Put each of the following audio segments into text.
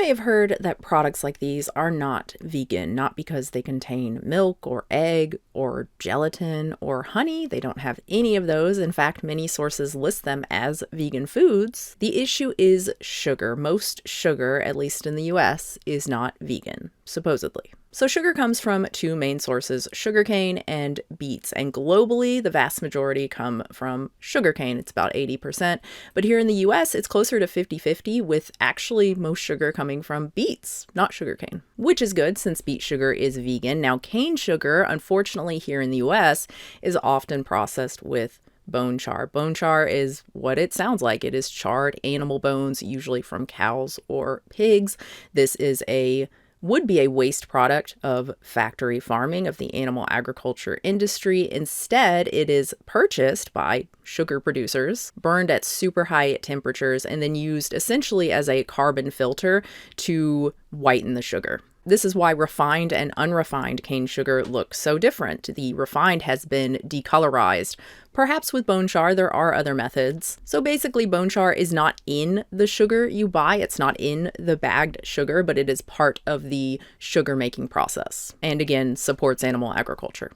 may have heard that products like these are not vegan, not because they contain milk or egg or gelatin or honey. They don't have any of those. In fact, many sources list them as vegan foods. The issue is sugar. Most sugar, at least in the US, is not vegan, supposedly. So sugar comes from two main sources, sugarcane and beets. And globally, the vast majority come from sugarcane. It's about 80%. But here in the US, it's closer to 50-50, with actually most sugar coming from beets, not sugarcane, which is good since beet sugar is vegan. Now, cane sugar, unfortunately, here in the US, is often processed with bone char. Bone char is what it sounds like. It is charred animal bones, usually from cows or pigs. This would be a waste product of factory farming, of the animal agriculture industry. Instead, it is purchased by sugar producers, burned at super high temperatures, and then used essentially as a carbon filter to whiten the sugar. This is why refined and unrefined cane sugar look so different. The refined has been decolorized. Perhaps with bone char, there are other methods. So basically, bone char is not in the sugar you buy. It's not in the bagged sugar, but it is part of the sugar making process. And again, supports animal agriculture.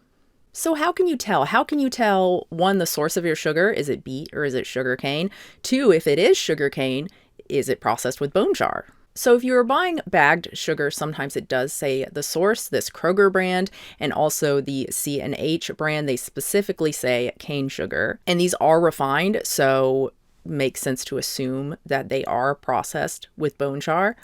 So how can you tell? How can you tell, one, the source of your sugar? Is it beet or is it sugarcane? Two, if it is sugarcane, is it processed with bone char? So if you are buying bagged sugar, sometimes it does say the source, this Kroger brand, and also the C&H brand, they specifically say cane sugar. And these are refined, so makes sense to assume that they are processed with bone char.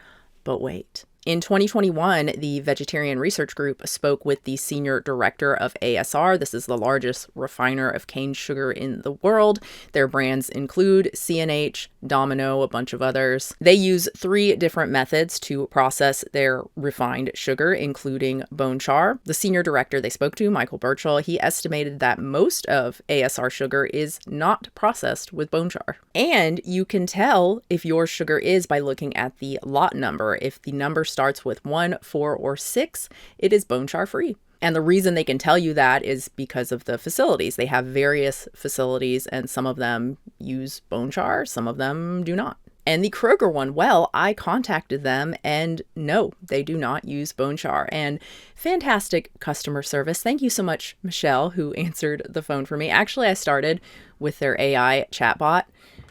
But wait. In 2021, the Vegetarian Research Group spoke with the senior director of ASR. This is the largest refiner of cane sugar in the world. Their brands include C&H, Domino, a bunch of others. They use 3 different methods to process their refined sugar, including bone char. The senior director they spoke to, Michael Burchell, he estimated that most of ASR sugar is not processed with bone char. And you can tell if your sugar is by looking at the lot number. If the number starts with 1, 4, or 6, it is bone char free. And the reason they can tell you that is because of the facilities. They have various facilities, and some of them use bone char, some of them do not. And the Kroger one, well, I contacted them and no, they do not use bone char. And fantastic customer service. Thank you so much, Michelle, who answered the phone for me. Actually, I started with their AI chatbot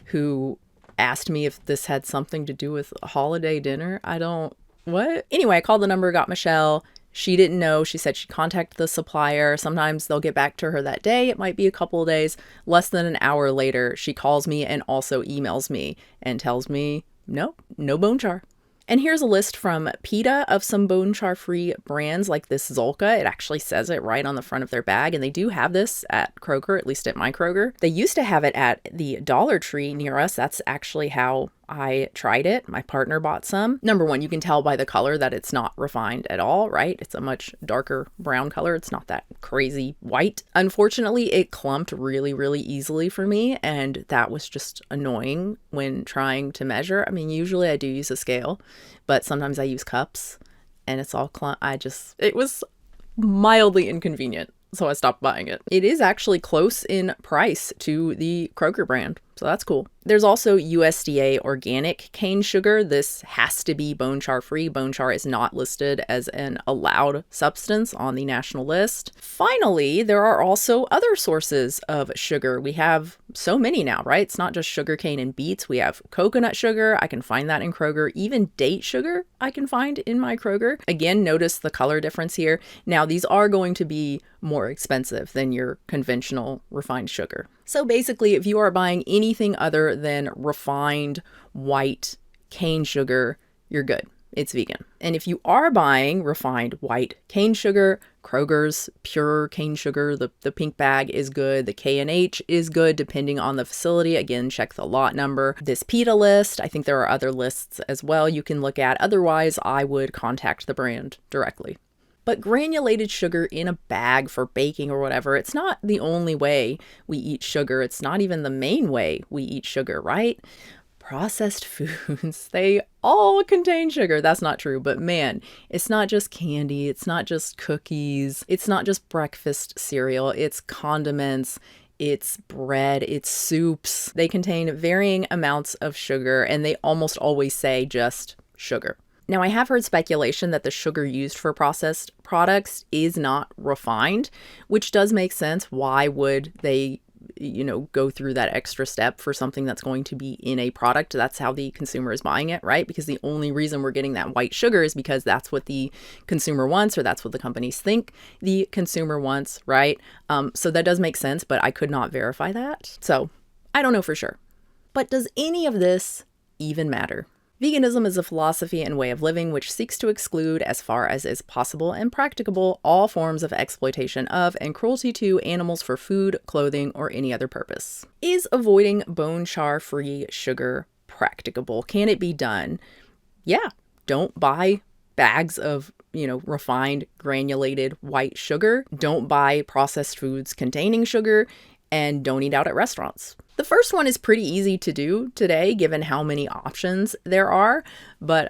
who asked me if this had something to do with a holiday dinner. What? Anyway, I called the number, got Michelle. She didn't know. She said she contacted the supplier. Sometimes they'll get back to her that day. It might be a couple of days. Less than an hour later, she calls me and also emails me and tells me, no bone char. And here's a list from PETA of some bone char free brands like this Zolka. It actually says it right on the front of their bag. And they do have this at Kroger, at least at my Kroger. They used to have it at the Dollar Tree near us. That's actually how I tried it. My partner bought some. Number one, you can tell by the color that it's not refined at all, right? It's a much darker brown color. It's not that crazy white. Unfortunately, it clumped really, really easily for me. And that was just annoying when trying to measure. I mean, usually I do use a scale, but sometimes I use cups and it's all it was mildly inconvenient. So I stopped buying it. It is actually close in price to the Kroger brand. So that's cool. There's also USDA organic cane sugar. This has to be bone char free. Bone char is not listed as an allowed substance on the national list. Finally, there are also other sources of sugar. We have so many now, right? It's not just sugarcane and beets. We have coconut sugar. I can find that in Kroger. Even date sugar I can find in my Kroger. Again, notice the color difference here. Now, these are going to be more expensive than your conventional refined sugar. So basically, if you are buying anything other than refined white cane sugar, you're good. It's vegan. And if you are buying refined white cane sugar, Kroger's pure cane sugar, the pink bag is good. The K&H is good depending on the facility. Again, check the lot number. This PETA list, I think there are other lists as well you can look at. Otherwise, I would contact the brand directly. But granulated sugar in a bag for baking or whatever, it's not the only way we eat sugar. It's not even the main way we eat sugar, right? Processed foods, they all contain sugar. That's not true, but man, it's not just candy. It's not just cookies. It's not just breakfast cereal. It's condiments. It's bread. It's soups. They contain varying amounts of sugar, and they almost always say just sugar. Now, I have heard speculation that the sugar used for processed products is not refined, which does make sense. Why would they go through that extra step for something that's going to be in a product? That's how the consumer is buying it, right? Because the only reason we're getting that white sugar is because that's what the consumer wants, or that's what the companies think the consumer wants, right? So that does make sense, but I could not verify that. So I don't know for sure. But does any of this even matter? Veganism is a philosophy and way of living which seeks to exclude, as far as is possible and practicable, all forms of exploitation of and cruelty to animals for food, clothing, or any other purpose. Is avoiding bone char-free sugar practicable? Can it be done? Yeah, don't buy bags of, refined granulated white sugar. Don't buy processed foods containing sugar, and don't eat out at restaurants. The first one is pretty easy to do today, given how many options there are, but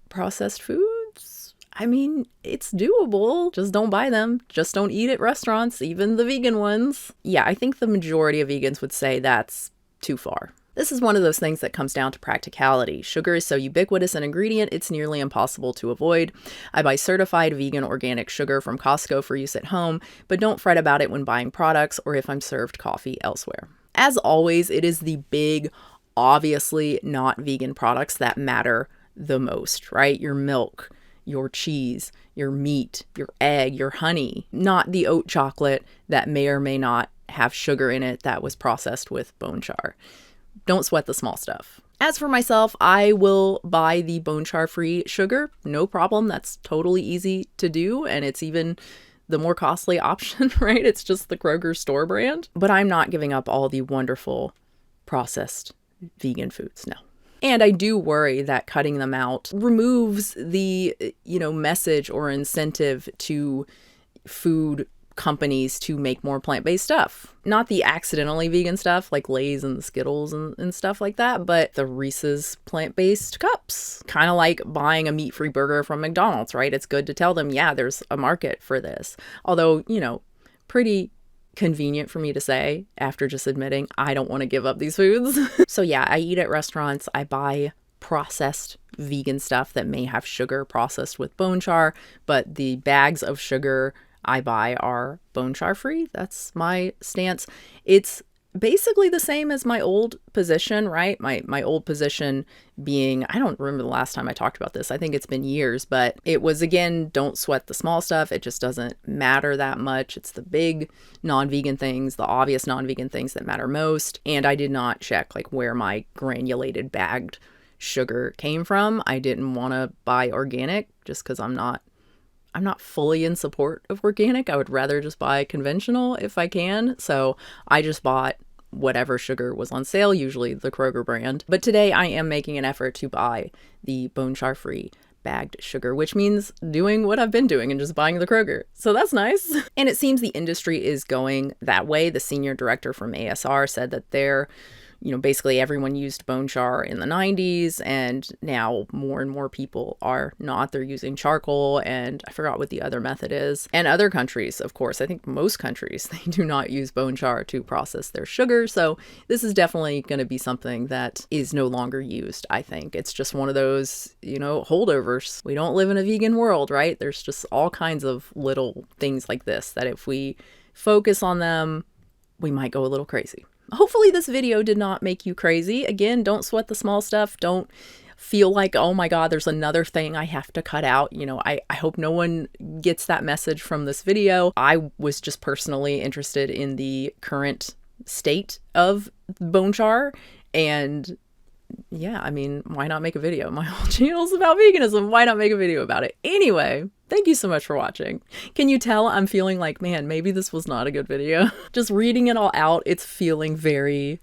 processed foods, I mean, it's doable. Just don't buy them. Just don't eat at restaurants, even the vegan ones. Yeah, I think the majority of vegans would say that's too far. This is one of those things that comes down to practicality. Sugar is so ubiquitous an ingredient, it's nearly impossible to avoid. I buy certified vegan organic sugar from Costco for use at home, but don't fret about it when buying products or if I'm served coffee elsewhere. As always, it is the big, obviously not vegan products that matter the most, right? Your milk, your cheese, your meat, your egg, your honey, not the oat chocolate that may or may not have sugar in it that was processed with bone char. Don't sweat the small stuff. As for myself, I will buy the bone char free sugar. No problem. That's totally easy to do. And it's even the more costly option, right? It's just the Kroger store brand. But I'm not giving up all the wonderful processed vegan foods, no. And I do worry that cutting them out removes the, message or incentive to food companies to make more plant-based stuff. Not the accidentally vegan stuff like Lay's and Skittles and stuff like that, but the Reese's plant-based cups. Kind of like buying a meat-free burger from McDonald's, right? It's good to tell them, yeah, there's a market for this. Although, pretty convenient for me to say after just admitting I don't want to give up these foods. So yeah, I eat at restaurants. I buy processed vegan stuff that may have sugar processed with bone char, but the bags of sugar I buy are bone char free. That's my stance. It's basically the same as my old position, right? My old position being, I don't remember the last time I talked about this. I think it's been years, but it was, again, don't sweat the small stuff. It just doesn't matter that much. It's the big non-vegan things, the obvious non-vegan things that matter most. And I did not check like where my granulated bagged sugar came from. I didn't want to buy organic just because I'm not fully in support of organic. I would rather just buy conventional if I can. So I just bought whatever sugar was on sale, usually the Kroger brand. But today I am making an effort to buy the bone char free bagged sugar, which means doing what I've been doing and just buying the Kroger. So that's nice. And it seems the industry is going that way. The senior director from ASR said that they're basically everyone used bone char in the 90s, and now more and more people are not. They're using charcoal, and I forgot what the other method is. And other countries, of course, I think most countries, they do not use bone char to process their sugar. So this is definitely going to be something that is no longer used, I think. It's just one of those, holdovers. We don't live in a vegan world, right? There's just all kinds of little things like this that if we focus on them, we might go a little crazy. Hopefully this video did not make you crazy. Again, don't sweat the small stuff. Don't feel like, oh my God, there's another thing I have to cut out. I hope no one gets that message from this video. I was just personally interested in the current state of bone char, and yeah, I mean, why not make a video? My whole channel's about veganism. Why not make a video about it? Anyway, thank you so much for watching. Can you tell I'm feeling like, man, maybe this was not a good video? Just reading it all out, it's feeling very,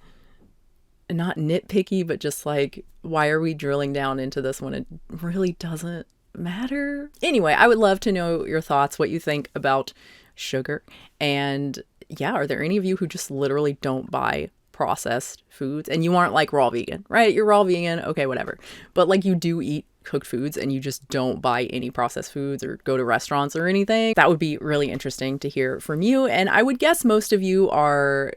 not nitpicky, but just like, why are we drilling down into this when it really doesn't matter? Anyway, I would love to know your thoughts, what you think about sugar. And yeah, are there any of you who just literally don't buy processed foods and you aren't like raw vegan, right? You're raw vegan, okay, whatever. But like you do eat cooked foods and you just don't buy any processed foods or go to restaurants or anything. That would be really interesting to hear from you. And I would guess most of you are,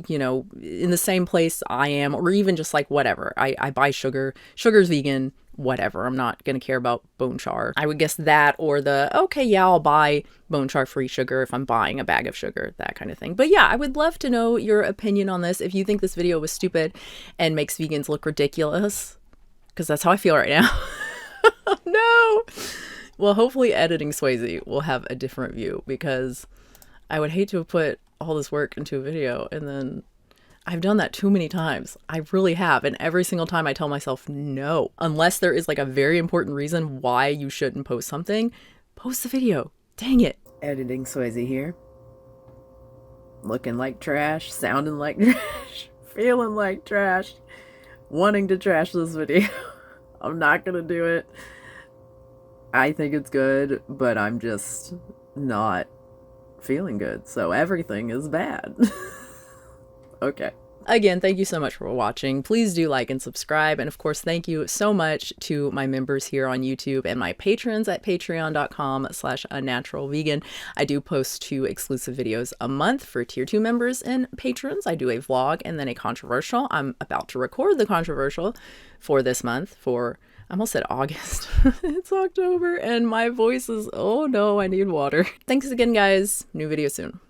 in the same place I am, or even just like whatever. I buy sugar. Sugar's vegan, whatever. I'm not going to care about bone char. I would guess that, or the, okay, yeah, I'll buy bone char free sugar if I'm buying a bag of sugar, that kind of thing. But yeah, I would love to know your opinion on this. If you think this video was stupid and makes vegans look ridiculous, because that's how I feel right now. No. Well, hopefully editing Swayze will have a different view, because I would hate to have put all this work into a video and then I've done that too many times. I really have. And every single time I tell myself no, unless there is like a very important reason why you shouldn't post something, post the video. Dang it. Editing Swayze here. Looking like trash, sounding like trash, feeling like trash, wanting to trash this video. I'm not gonna do it. I think it's good, but I'm just not feeling good. So everything is bad. Okay. Again, thank you so much for watching. Please do like and subscribe. And of course, thank you so much to my members here on YouTube and my patrons at patreon.com/unnaturalvegan. I do post 2 exclusive videos a month for tier 2 members and patrons. I do a vlog and then a controversial. I'm about to record the controversial for this month for, I almost said August. It's October and my voice is, oh no, I need water. Thanks again, guys. New video soon.